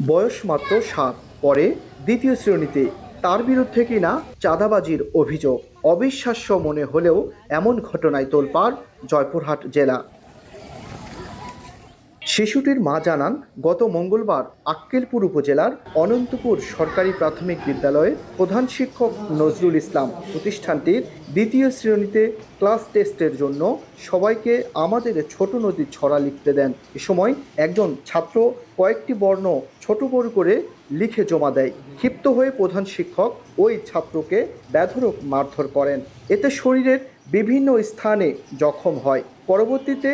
বয়স মাত্র 7, পরে দ্বিতীয় শ্রেণীতে। তার বিরুদ্ধে কিনা চাঁদাবাজির অভিযোগ। অবিশ্বাস্য মনে হলেও এমন ঘটনায় তোলপাড় জয়পুরহাট জেলা। শিশুটির মা জানান, গত মঙ্গলবার আক্কেলপুর উপজেলার অনন্তপুর সরকারি প্রাথমিক বিদ্যালয়ের প্রধান শিক্ষক নজরুল ইসলাম প্রতিষ্ঠানটির দ্বিতীয় শ্রেণীতে ক্লাস টেস্টের জন্য সবাইকে আমাদের ছোট নদীর ছড়া লিখতে দেন। এ সময় একজন ছাত্র কয়েকটি বর্ণ ছোট বড় করে লিখে জমা দেয়। ক্ষিপ্ত হয়ে প্রধান শিক্ষক ওই ছাত্রকে বেধড়ক মারধর করেন। এতে শরীরের বিভিন্ন স্থানে জখম হয়। পরবর্তীতে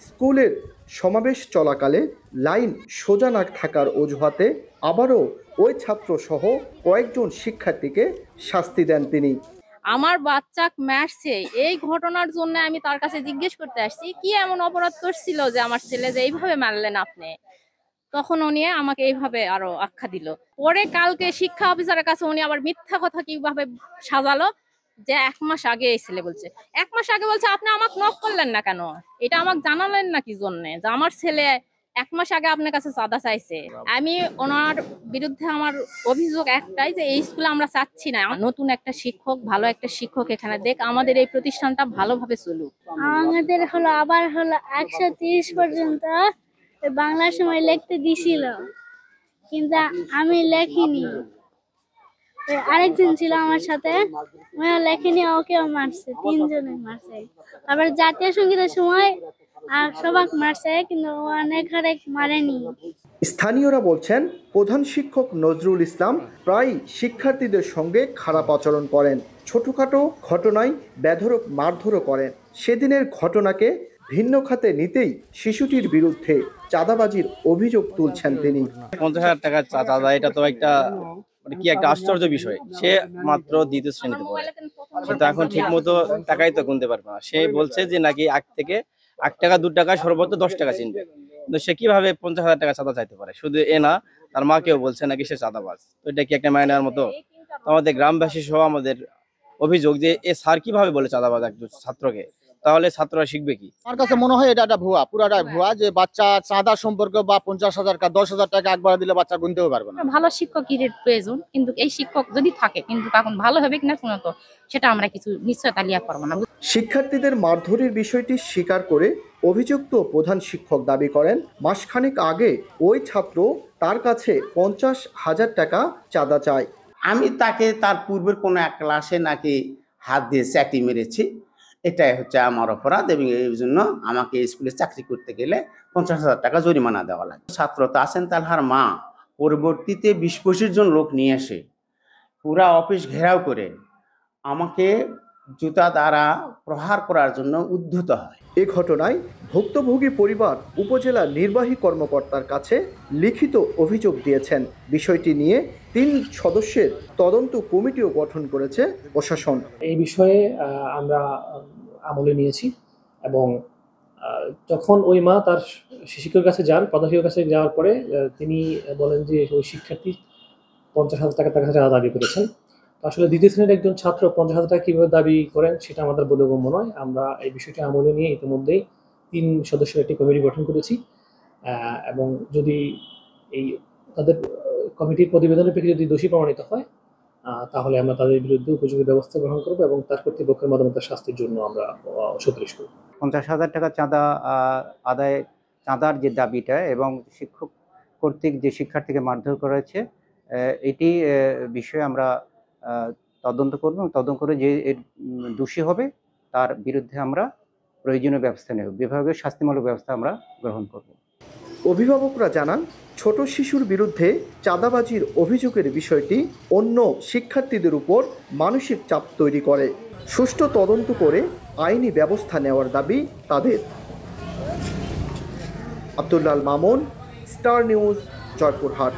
স্কুলের সমাবেশ চলাকালে লাইন সোজা না থাকার অজুহাতে আবারও ওই ছাত্র সহ কয়েকজন শিক্ষার্থীকে শাস্তি দেন তিনি। আমার বাচ্চা মারছে, এই ঘটনার জন্য আমি তার কাছে জিজ্ঞেস করতে আসছি কি এমন অপরাধ করছিল যে আমার ছেলে যে এইভাবে মারলেন আপনি। তখন উনি আমাকে এইভাবে আরো আখ্যা দিল। পরে কালকে শিক্ষা অফিসারের কাছে উনি আবার মিথ্যা কথা কিভাবে সাজালো যে 1 মাস আগে এই ছেলে বলছে। 1 মাস আগে বলছে আপনি আমাকে নক করলেন না কেন, এটা আমাকে জানালেন না কি জন্য যে আমার ছেলে 1 মাস আগে আপনার কাছে চাঁদা চাইছে। আমি ওনার বিরুদ্ধে আমার অভিযোগ একটাই যে এই স্কুলে আমরা চাচ্ছি না নতুন একটা শিক্ষক, ভালো একটা শিক্ষক এখানে দেখ, আমাদের এই প্রতিষ্ঠানটা ভালোভাবে চলুক। আমাদের আবার 130 পর্যন্ত বাংলার সময় লিখতে দিছিল, কিন্তু আমি লেখিনি। আরেকজন ছিল আমার সাথে, ওরা লেখেনি, ওকেও মারছে, 3 জনে মারছে। আবার জাতীয় সঙ্গীতের সময় আর সবাক মারছে, কিন্তু অনেক মারেনি। স্থানীয়রা বলছেন, প্রধান শিক্ষক নজরুল ইসলাম প্রায় শিক্ষার্থীদের সঙ্গে খারাপ আচরণ করেন। ছোটখাটো ঘটনায় বেধড়ক মারধরও করেন। সেদিনের ঘটনাকে ভিন্ন খাতে নিতেই শিশুটির বিরুদ্ধে চাঁদাবাজির অভিযোগ তুলছেন তিনি। 50,000 টাকা চাঁদা, এটা তো একটা কি একটা আশ্চর্য বিষয়। সে মাত্র দ্বিতীয় শ্রেণীতে পড়ে, কিন্তু এখন ঠিক মতো টাকাই তো গুনতে পারবে না। সে বলছে যে নাকি 1 টাকা 2 টাকা সর্বোচ্চ 10 টাকা চিনবে, কিন্তু সে কিভাবে 50,000 টাকা চাঁদা চাইতে পারে? শুধু এ না, তার মাকেও বলছে নাকি সে চাঁদাবাজ। তো এটা কি একটা মেনে নেওয়ার মতো? আমাদের গ্রামবাসী সহ আমাদের অভিযোগ যে এ স্যার কিভাবে বলে চাঁদাবাজ একজন ছাত্রকে, তাহলে ছাত্ররা শিখবে কি? আমার কাছে মনে হয় এটা একটা ভুয়া, পুরাটাই ভুয়া। যে বাচ্চা চাঁদা সম্পর্কে বা 50,000 টাকা 10,000 টাকা একবার দিলে বাচ্চা গুনতেও পারবে না। ভালো শিক্ষকের প্রয়োজন, কিন্তু এই শিক্ষক যদি থাকে কিন্তু তখন ভালো হবে কিনা শুনে তো সেটা আমরা কিছু নিশ্চয়তা লিয়া পারবো না। শিক্ষার্থীদের মারধরের বিষয়টি স্বীকার করে অভিযুক্ত প্রধান শিক্ষক দাবি করেন, মাসখানেক আগে ওই ছাত্র তার কাছে 50,000 টাকা চাঁদা চায়। আমি তাকে তার পূর্বের কোনো এক ক্লাসে নাকি হাত দিয়ে চাটি মেরেছি, এটাই হচ্ছে আমার অপরাধ, এবং এই জন্য আমাকে স্কুলে চাকরি করতে গেলে 50,000 টাকা জরিমানা দেওয়া লাগে। ছাত্র তাসেন তালহার মা পরবর্তীতে 20-25 জন লোক নিয়ে এসে পুরা অফিস ঘেরাও করে আমাকে জুতা দ্বারা প্রহার করার জন্য উদ্ধত হয়। এ ঘটনায় ভুক্তভোগী পরিবার উপজেলা নির্বাহী কর্মকর্তার কাছে লিখিত অভিযোগ দিয়েছেন। বিষয়টি নিয়ে 3 সদস্যের তদন্ত কমিটিও গঠন করেছে প্রশাসন। এই বিষয়ে আমরা আমলে নিয়েছি, এবং যখন ওই মা তার শিক্ষকের কাছে যান, প্রধান শিক্ষকের কাছে যাওয়ার পরে তিনি বলেন যে ওই শিক্ষার্থী 50,000 টাকা তার কাছে দাবি করেছেন। আসলে দ্বিতীয় শ্রেণীর একজন ছাত্র 50,000 টাকা কীভাবে দাবি করেন সেটা আমাদের বোধগম্য নয়। আমরা এই বিষয়টি আমলে নিয়ে ইতিমধ্যেই 3 সদস্যের একটি কমিটি গঠন করেছি, এবং যদি এই তাদের কমিটির প্রতিবেদনের প্রেক্ষিতে যদি দোষী প্রমাণিত হয় তাহলে আমরা তাদের বিরুদ্ধে উপযোগী ব্যবস্থা গ্রহণ করব, এবং তার কর্তৃপক্ষের মাধ্যমে তার শাস্তির জন্য আমরা সুপারিশ করব। 50,000 টাকা চাঁদা আদায়, চাঁদার যে দাবিটা এবং শিক্ষক কর্তৃক যে শিক্ষার্থীকে মারধর করা হয়েছে, এটি বিষয়ে আমরা তদন্ত করব, এবং তদন্ত করে যে এর দোষী হবে তার বিরুদ্ধে আমরা প্রয়োজনীয় ব্যবস্থা নেব, বিভাগীয় শাস্তিমূলক ব্যবস্থা আমরা গ্রহণ করব। অভিভাবকরা জানান, ছোট শিশুর বিরুদ্ধে চাঁদাবাজির অভিযোগের বিষয়টি অন্য শিক্ষার্থীদের উপর মানসিক চাপ তৈরি করে। সুষ্ঠু তদন্ত করে আইনি ব্যবস্থা নেওয়ার দাবি তাদের। Abdullah Mamun, star news, Joypurhat.